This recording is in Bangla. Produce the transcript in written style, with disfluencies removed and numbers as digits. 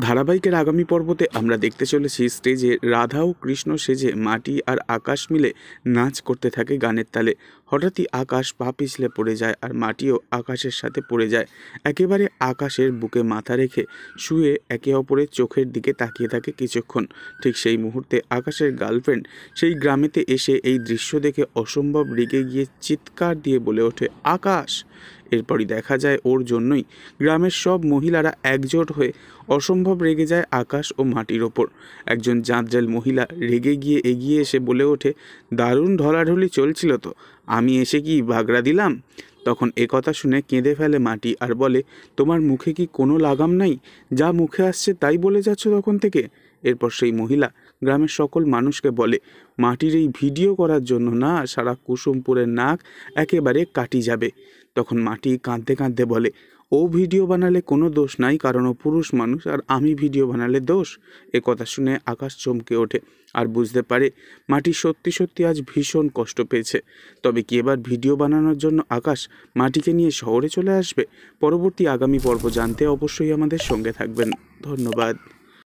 ধারাবাহিকের আগামী পর্বতে আমরা দেখতে চলেছি স্টেজে রাধা ও কৃষ্ণ সেজে মাটি আর আকাশ মিলে নাচ করতে থাকে গানের তালে। হঠাৎই আকাশ পা পিছলে পড়ে যায় আর মাটিও আকাশের সাথে পড়ে যায়। একেবারে আকাশের বুকে মাথা রেখে শুয়ে একে অপরের চোখের দিকে তাকিয়ে থাকে কিছুক্ষণ। ঠিক সেই মুহূর্তে আকাশের গার্লফ্রেন্ড সেই গ্রামেতে এসে এই দৃশ্য দেখে অসম্ভব রেগে গিয়ে চিৎকার দিয়ে বলে ওঠে, আকাশ! এরপরই দেখা যায় ওর জন্যই গ্রামের সব মহিলারা একজোট হয়ে অসম্ভব রেগে যায় আকাশ ও মাটির ওপর। একজন জাঁতজাল মহিলা রেগে গিয়ে এগিয়ে এসে বলে ওঠে, দারুণ ঢলাঢলি চলছিল তো, আমি এসে কি বাগড়া দিলাম? তখন একথা শুনে কেঁদে ফেলে মাটি আর বলে, তোমার মুখে কি কোনো লাগাম নাই? যা মুখে আসছে তাই বলে যাচ্ছ তখন থেকে। এরপর সেই মহিলা গ্রামের সকল মানুষকে বলে, মাটির এই ভিডিও করার জন্য না সারা কুসুমপুরের নাক একেবারে কাটি যাবে। তখন মাটি কাঁদতে কাঁদতে বলে, ও ভিডিও বানালে কোনো দোষ নাই, কারণ ও পুরুষ মানুষ, আর আমি ভিডিও বানালে দোষ? এ কথা শুনে আকাশ চমকে ওঠে আর বুঝতে পারে মাটি সত্যি সত্যি আজ ভীষণ কষ্ট পেয়েছে। তবে কি এবার ভিডিও বানানোর জন্য আকাশ মাটিকে নিয়ে শহরে চলে আসবে? পরবর্তী আগামী পর্ব জানতে অবশ্যই আমাদের সঙ্গে থাকবেন। ধন্যবাদ।